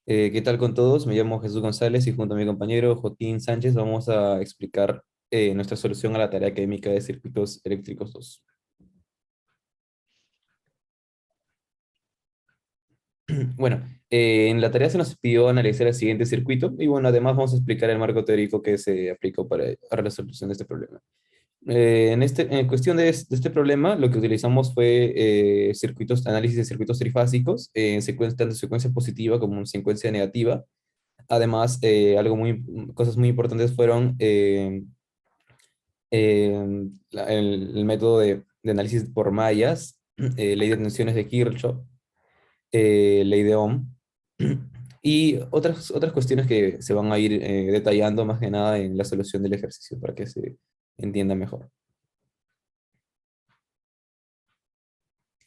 ¿Qué tal con todos? Me llamo Jesús González y junto a mi compañero Joaquín Sánchez vamos a explicar nuestra solución a la tarea académica de circuitos eléctricos 2. Bueno, en la tarea se nos pidió analizar el siguiente circuito y bueno, además vamos a explicar el marco teórico que se aplicó para la solución de este problema. En cuestión de este problema, lo que utilizamos fue análisis de circuitos trifásicos en secuencia, tanto secuencia positiva como en secuencia negativa. Además, cosas muy importantes fueron el método de análisis por mallas, ley de tensiones de Kirchhoff, ley de Ohm, y otras cuestiones que se van a ir detallando más que nada en la solución del ejercicio para que se entienda mejor.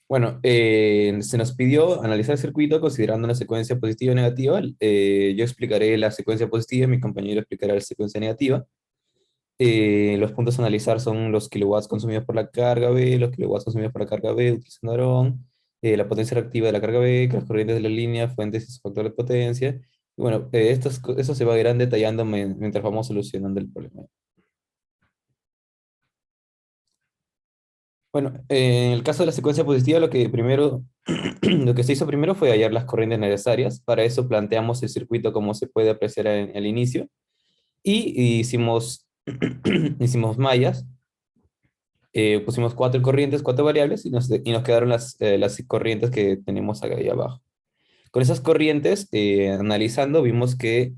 Bueno, se nos pidió analizar el circuito considerando una secuencia positiva y negativa. Yo explicaré la secuencia positiva y mi compañero explicará la secuencia negativa. Los puntos a analizar son los kilowatts consumidos por la carga B, los kilowatts consumidos por la carga B utilizando Aarón, la potencia reactiva de la carga B, las corrientes de la línea, fuentes y su factor de potencia. Y bueno, eso se va a ir detallando mientras vamos solucionando el problema. Bueno, en el caso de la secuencia positiva, lo que se hizo primero fue hallar las corrientes necesarias. Para eso planteamos el circuito como se puede apreciar en el inicio y hicimos mallas. Pusimos cuatro corrientes, cuatro variables y nos quedaron las corrientes que tenemos ahí abajo. Con esas corrientes, analizando, vimos que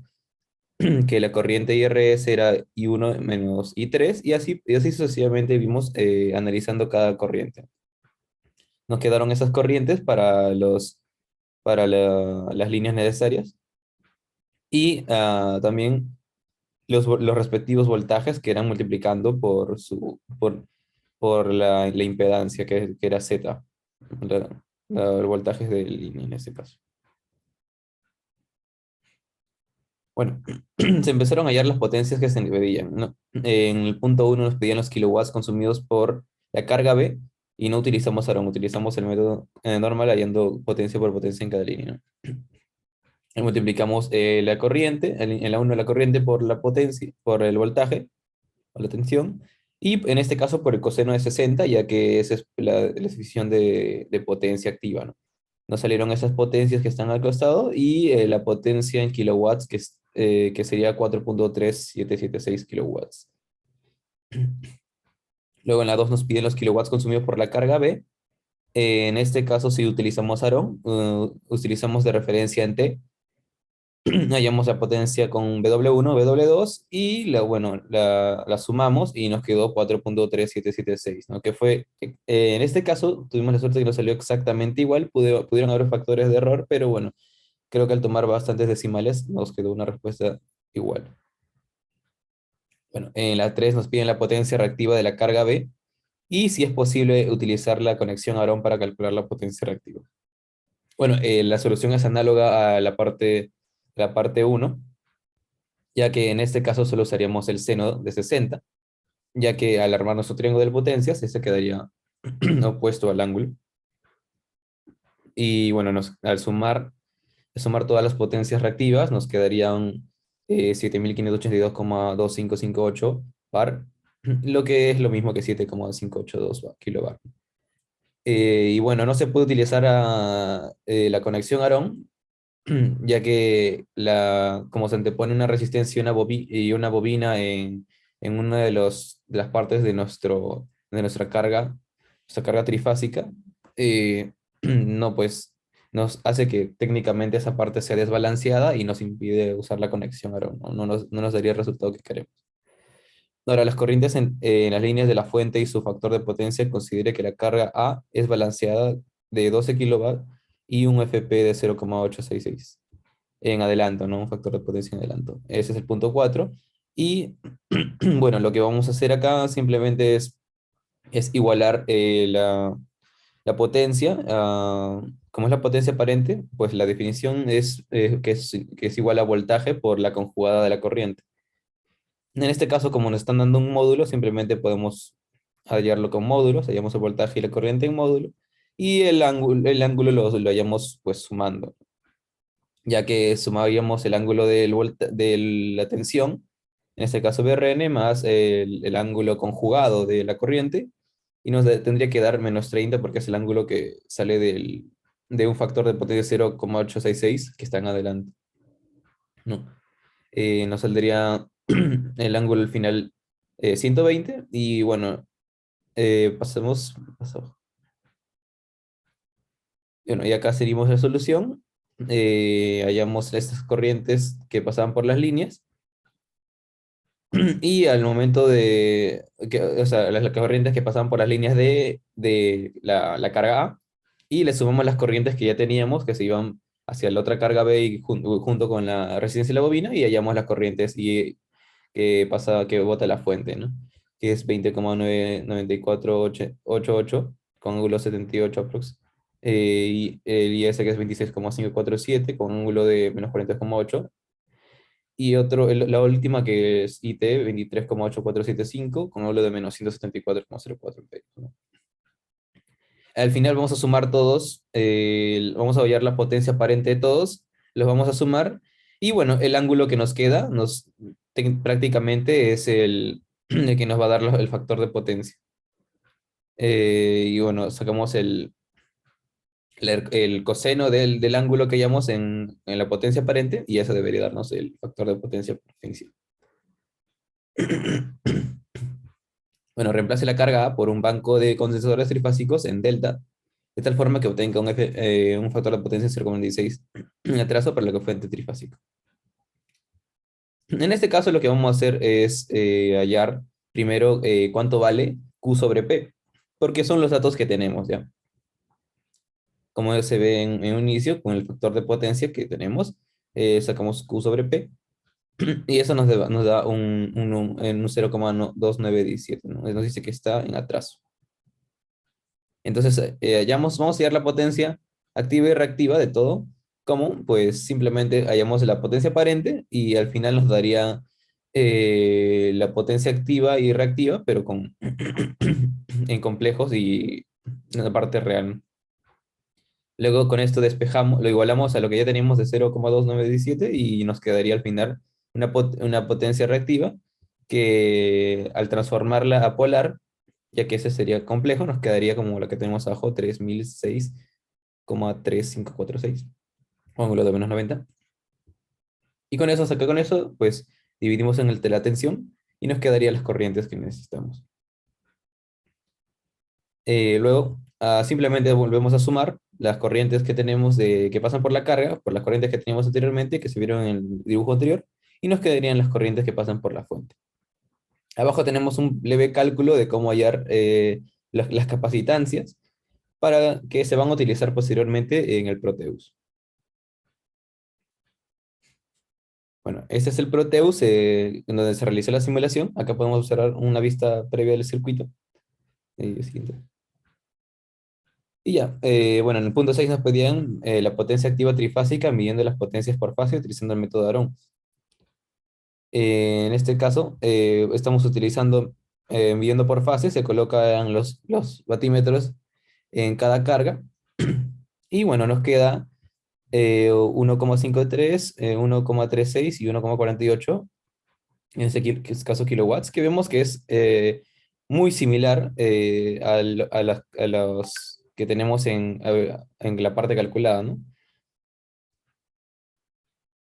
la corriente IRS era I1 menos I3 y así sucesivamente vimos analizando cada corriente. Nos quedaron esas corrientes para las líneas necesarias y también los respectivos voltajes que eran multiplicando por la impedancia que era Z, el voltaje de línea en este caso. Bueno, se empezaron a hallar las potencias que se medían, ¿no? En el punto uno nos pedían los kilowatts consumidos por la carga B y no utilizamos ARON, utilizamos el método normal hallando potencia por potencia en cada línea, ¿no? Y multiplicamos la corriente, en la 1 la corriente por la potencia, por el voltaje, o la tensión, y en este caso por el coseno de 60, ya que esa es la definición de potencia activa, ¿no? Nos salieron esas potencias que están al costado y la potencia en kilowatts, que sería 4.3776 kilowatts. Luego en la 2 nos piden los kilowatts consumidos por la carga B. En este caso, si utilizamos ARON, utilizamos de referencia en T, hallamos la potencia con W1, W2 y bueno, la sumamos y nos quedó 4.3776, ¿no? Que fue, en este caso, tuvimos la suerte que nos salió exactamente igual, pudieron haber factores de error, pero bueno, creo que al tomar bastantes decimales nos quedó una respuesta igual. Bueno, en la 3 nos piden la potencia reactiva de la carga B y si es posible utilizar la conexión ARON para calcular la potencia reactiva. Bueno, la solución es análoga a la parte 1, ya que en este caso solo usaríamos el seno de 60, ya que al armar nuestro triángulo de potencias, ese quedaría opuesto al ángulo. Y bueno, al sumar todas las potencias reactivas, nos quedarían 7582,2558 bar, lo que es lo mismo que 7,582 kilobar. Y bueno, no se puede utilizar la conexión ARON, ya que como se antepone una resistencia y una bobina en una de las partes de nuestra carga trifásica, no, pues nos hace que técnicamente esa parte sea desbalanceada y nos impide usar la conexión ARON, no nos daría el resultado que queremos. Ahora, las corrientes en las líneas de la fuente y su factor de potencia considere que la carga A es balanceada de 12 kilovatios y un FP de 0,866 en adelanto, ¿no? Un factor de potencia en adelanto. Ese es el punto 4. Y bueno, lo que vamos a hacer acá simplemente es igualar la potencia. Como es la potencia aparente, pues la definición es igual a voltaje por la conjugada de la corriente. En este caso, como nos están dando un módulo, simplemente podemos hallarlo con módulos, hallamos el voltaje y la corriente en módulo, y el ángulo lo hallamos pues sumando. ya que sumaríamos el ángulo de la tensión, en este caso BRN, más el ángulo conjugado de la corriente, y tendría que dar -30 porque es el ángulo que sale de un factor de potencia 0,866 que está en adelante, ¿no? Nos saldría el ángulo al final 120, y bueno, pasamos. Bueno, y acá seguimos la solución. Hallamos estas corrientes que pasaban por las líneas. Y al momento o sea, las corrientes que pasaban por las líneas de la carga A, y le sumamos las corrientes que ya teníamos, que se iban hacia la otra carga B y junto con la resistencia de la bobina, y hallamos las corrientes que bota la fuente, ¿no? Que es 20,99488 con ángulo 78 aprox. Y el IS, que es 26,547 con ángulo de -40,8, y la última, que es IT 23,8475 con ángulo de -174,04 amperios, ¿no? Al final vamos a sumar todos, vamos a hallar la potencia aparente de todos, los vamos a sumar, y bueno, el ángulo que nos queda prácticamente es el que nos va a dar el factor de potencia. Y bueno, sacamos el coseno del ángulo que hallamos en la potencia aparente, y eso debería darnos el factor de potencia por definición. Bueno, reemplace la carga A por un banco de condensadores trifásicos en delta, de tal forma que obtenga un factor de potencia de 0,96 en atraso para la fuente trifásico. En este caso, lo que vamos a hacer es hallar primero cuánto vale Q sobre P, porque son los datos que tenemos, ¿ya? Como se ve en un inicio, con el factor de potencia que tenemos, sacamos Q sobre P, y eso nos da un 0,2917, ¿no? Nos dice que está en atraso. Entonces, vamos a hallar la potencia activa y reactiva de todo. ¿Cómo? Pues simplemente hallamos la potencia aparente, y al final nos daría la potencia activa y reactiva, pero en complejos y en la parte real. Luego con esto despejamos, lo igualamos a lo que ya teníamos de 0,2917, y nos quedaría al final una potencia reactiva que, al transformarla a polar, ya que ese sería complejo, nos quedaría como la que tenemos abajo, 3006,3546, o ángulo de -90. Y con eso, pues dividimos en la tensión, y nos quedarían las corrientes que necesitamos. Luego, simplemente volvemos a sumar las corrientes que tenemos que pasan por la carga, por las corrientes que teníamos anteriormente, que se vieron en el dibujo anterior, y nos quedarían las corrientes que pasan por la fuente. Abajo tenemos un leve cálculo de cómo hallar las capacitancias para que se van a utilizar posteriormente en el Proteus. Bueno, este es el Proteus en donde se realizó la simulación. Acá podemos observar una vista previa del circuito. Siguiente. Y ya, bueno, en el punto 6 nos pedían la potencia activa trifásica midiendo las potencias por fase utilizando el método Aarón. En este caso, estamos utilizando, midiendo por fase, se colocan los batímetros en cada carga. Y bueno, nos queda 1,53, 1,36 y 1,48, en este caso kilowatts, que vemos que es muy similar a los que tenemos en la parte calculada, ¿no?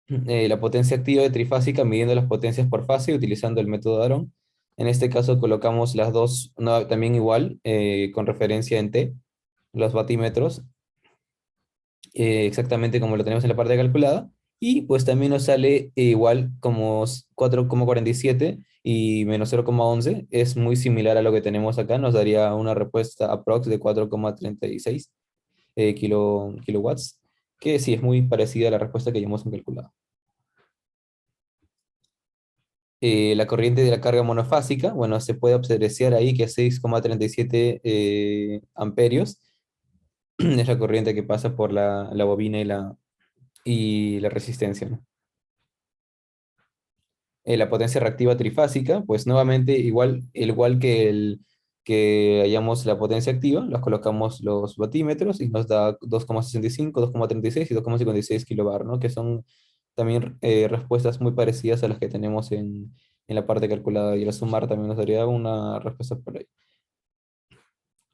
La potencia activa de trifásica midiendo las potencias por fase utilizando el método de Aarón. En este caso colocamos las dos, no, también igual, con referencia en T, los batímetros, exactamente como lo tenemos en la parte calculada, y pues también nos sale igual como 4,47 y -0,11, es muy similar a lo que tenemos acá, nos daría una respuesta aprox de 4,36 kilowatts, que sí es muy parecida a la respuesta que ya hemos calculado. La corriente de la carga monofásica, bueno, se puede apreciar ahí que es 6,37 amperios, es la corriente que pasa por la bobina y la resistencia, ¿no? La potencia reactiva trifásica, pues nuevamente igual que que hallamos la potencia activa, los colocamos los vatímetros y nos da 2,65, 2,36 y 2,56 kilobar, ¿no? Que son también respuestas muy parecidas a las que tenemos en la parte calculada, y al sumar también nos daría una respuesta por ahí.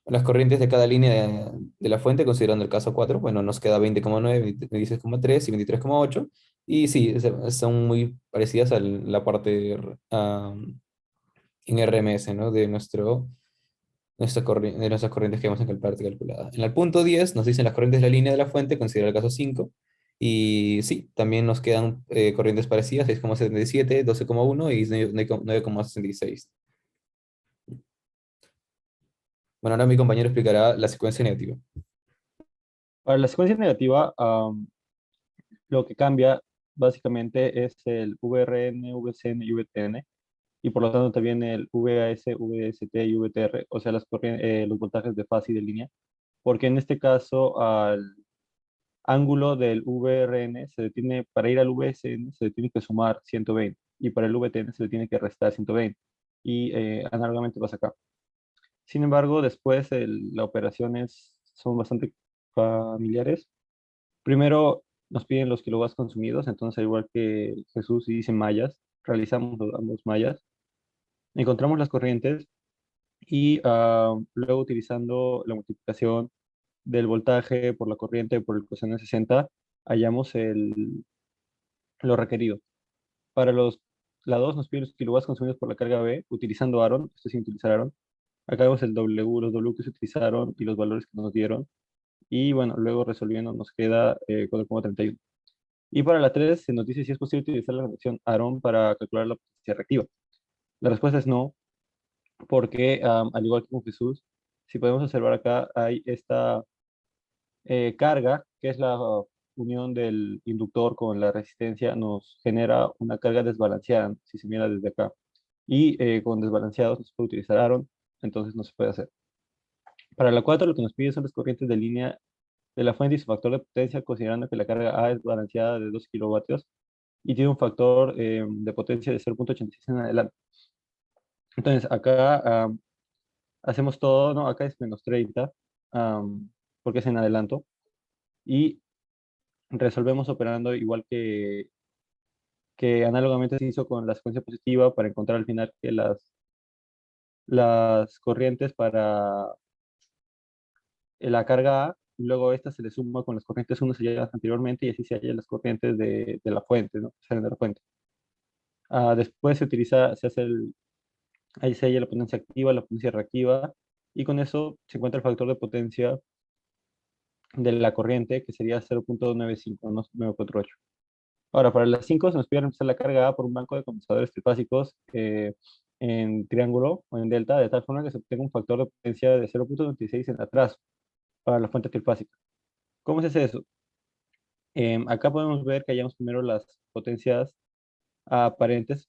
Las corrientes de cada línea de la fuente, considerando el caso 4, bueno, nos queda 20,9, 26,3 y 23,8. Y sí, son muy parecidas a la parte en RMS, ¿no? De de nuestras corrientes que vemos en la parte calculada. En el punto 10 nos dicen las corrientes de la línea de la fuente, considera el caso 5. Y sí, también nos quedan corrientes parecidas, 6,77, 12,1 y 9,66. Bueno, ahora mi compañero explicará la secuencia negativa. Para la secuencia negativa, lo que cambia básicamente es el VRN, VCN y VTN, y por lo tanto también el VAS, VST y VTR, o sea, los voltajes de fase y de línea, porque en este caso al ángulo del VRN para ir al VSN se le tiene que sumar 120 y para el VTN se le tiene que restar 120 y análogamente pasa acá. Sin embargo, después las operaciones son bastante familiares. Primero nos piden los kilowatts consumidos, entonces al igual que Jesús y dice mallas, realizamos ambos mallas, encontramos las corrientes y luego utilizando la multiplicación del voltaje por la corriente por el coseno de 60, hallamos lo requerido. Para la 2 nos pide los kilowatts consumidos por la carga B utilizando Aaron, esto sin utilizar Aaron. Acá vemos el W, los W que se utilizaron y los valores que nos dieron. Y bueno, luego resolviendo nos queda 4,31. Y para la 3 se nos dice si es posible utilizar la notación Aaron para calcular la potencia reactiva. La respuesta es no, porque al igual que con Jesús, si podemos observar acá, hay esta carga, que es la unión del inductor con la resistencia, nos genera una carga desbalanceada, si se mira desde acá. Y con desbalanceados no se puede utilizar Aaron, entonces no se puede hacer. Para la 4 lo que nos pide son las corrientes de línea de la fuente y su factor de potencia, considerando que la carga A es balanceada de 2 kilovatios y tiene un factor de potencia de 0,86 en adelante. Entonces, acá hacemos todo, ¿no? Acá es menos 30, porque es en adelanto, y resolvemos operando igual que análogamente se hizo con la secuencia positiva para encontrar al final que las corrientes para la carga A, y luego esta se le suma con las corrientes 1 selladas anteriormente y así se hallan las corrientes de la fuente, ¿no? Salen de la fuente. Después ahí se halla la potencia activa, la potencia reactiva, y con eso se encuentra el factor de potencia de la corriente, que sería 0,95, no 948. Ahora, para las 5 se nos pide reemplazar la carga A por un banco de condensadores trifásicos en triángulo o en delta, de tal forma que se obtenga un factor de potencia de 0,96 en atraso para la fuente trifásica. ¿Cómo se hace eso? Acá podemos ver que hallamos primero las potencias aparentes,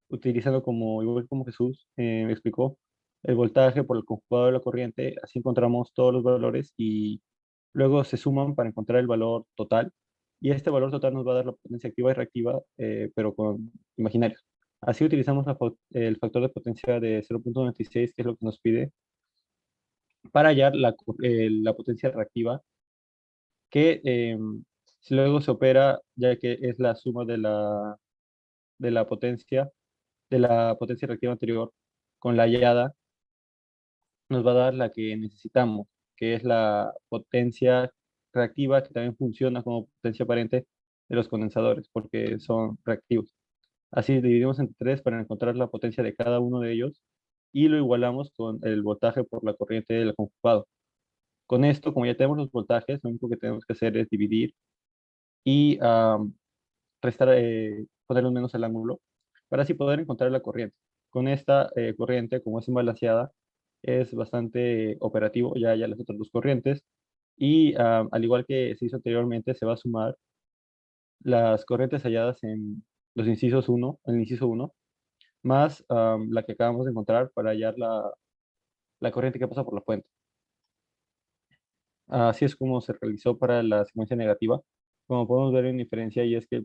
utilizando igual como Jesús me explicó, el voltaje por el conjugado de la corriente, así encontramos todos los valores y luego se suman para encontrar el valor total. Y este valor total nos va a dar la potencia activa y reactiva, pero con imaginarios. Así utilizamos el factor de potencia de 0,96, que es lo que nos pide, para hallar la potencia reactiva, que si luego se opera, ya que es la suma de la potencia, de la potencia reactiva anterior con la hallada, nos va a dar la que necesitamos, que es la potencia reactiva, que también funciona como potencia aparente de los condensadores, porque son reactivos. Así dividimos entre tres para encontrar la potencia de cada uno de ellos y lo igualamos con el voltaje por la corriente del conjugado. Con esto, como ya tenemos los voltajes, lo único que tenemos que hacer es dividir y restar, ponerle un menos al ángulo para así poder encontrar la corriente. Con esta corriente, como es imbalanceada, es bastante operativo ya las otras dos corrientes y al igual que se hizo anteriormente, se va a sumar las corrientes halladas en los incisos 1, en el inciso 1, más la que acabamos de encontrar para hallar la corriente que pasa por la fuente. Así es como se realizó para la secuencia negativa. Como podemos ver, hay una diferencia y es que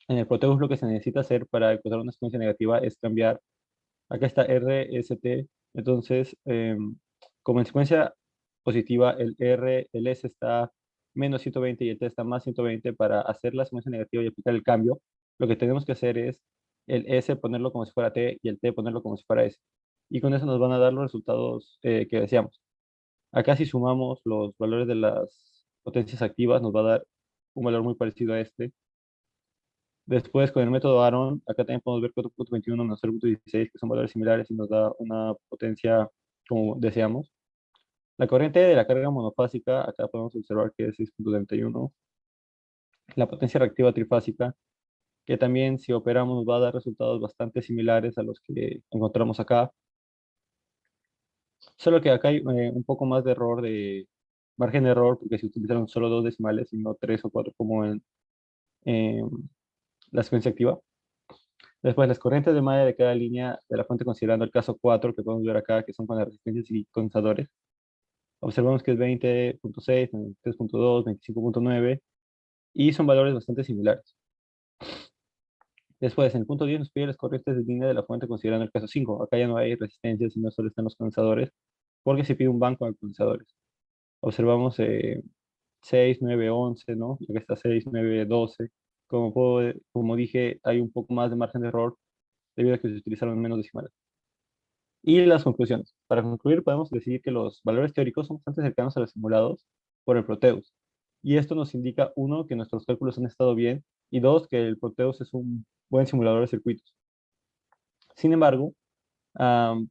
en el Proteus lo que se necesita hacer para encontrar una secuencia negativa es cambiar, acá está RST Entonces, como en secuencia positiva, el S está menos 120 y el T está más 120. Para hacer la secuencia negativa y aplicar el cambio, lo que tenemos que hacer es el S ponerlo como si fuera T y el T ponerlo como si fuera S. Y con eso nos van a dar los resultados que deseamos. Acá si sumamos los valores de las potencias activas, nos va a dar un valor muy parecido a este. Después, con el método Aaron, acá también podemos ver 4.21 menos 0.16, que son valores similares y nos da una potencia como deseamos. La corriente de la carga monofásica, acá podemos observar que es 6.31. La potencia reactiva trifásica, que también si operamos nos va a dar resultados bastante similares a los que encontramos acá. Solo que acá hay un poco más de error, de margen de error, porque se utilizaron solo dos decimales y no tres o cuatro como en la secuencia activa. Después, las corrientes de malla de cada línea de la fuente, considerando el caso 4 que podemos ver acá, que son con las resistencias y condensadores. Observamos que es 20.6, 3.2, 25.9 y son valores bastante similares. Después, en el punto 10 nos pide las corrientes de línea de la fuente considerando el caso 5. Acá ya no hay resistencias, sino solo están los condensadores, porque se pide un banco de condensadores. Observamos 6, 9, 11, ¿no? Acá está 6, 9, 12. Como dije, hay un poco más de margen de error debido a que se utilizaron menos decimales. Y las conclusiones. Para concluir, podemos decir que los valores teóricos son bastante cercanos a los simulados por el Proteus. Y esto nos indica, uno, que nuestros cálculos han estado bien, y dos, que el Proteus es un buen simulador de circuitos. Sin embargo, am,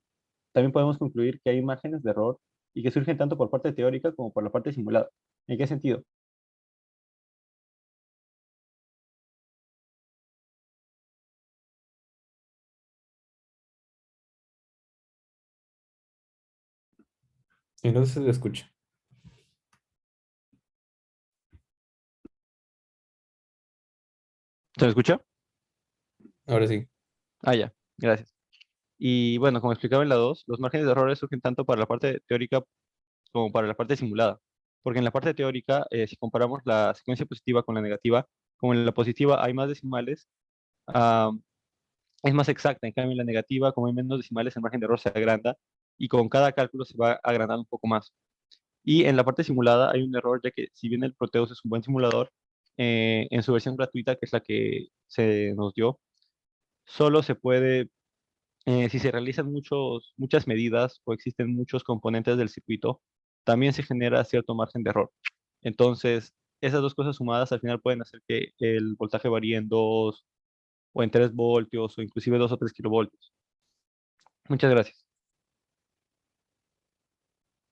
también podemos concluir que hay márgenes de error y que surgen tanto por parte teórica como por la parte simulada. ¿En qué sentido? Y no se le escucha. ¿Se me escucha? Ahora sí. Ah, ya, gracias. Y bueno, como explicaba en la 2, los márgenes de errores surgen tanto para la parte teórica como para la parte simulada. Porque en la parte teórica, si comparamos la secuencia positiva con la negativa, como en la positiva hay más decimales, ah, es más exacta. En cambio, en la negativa, como hay menos decimales, el margen de error se agranda y con cada cálculo se va agrandando un poco más. Y en la parte simulada hay un error, ya que si bien el Proteus es un buen simulador, en su versión gratuita, que es la que se nos dio, solo se puede, si se realizan muchas medidas o existen muchos componentes del circuito, también se genera cierto margen de error. Entonces, esas dos cosas sumadas al final pueden hacer que el voltaje varíe en 2 o en 3 voltios o inclusive 2 o 3 kilovoltios. Muchas gracias.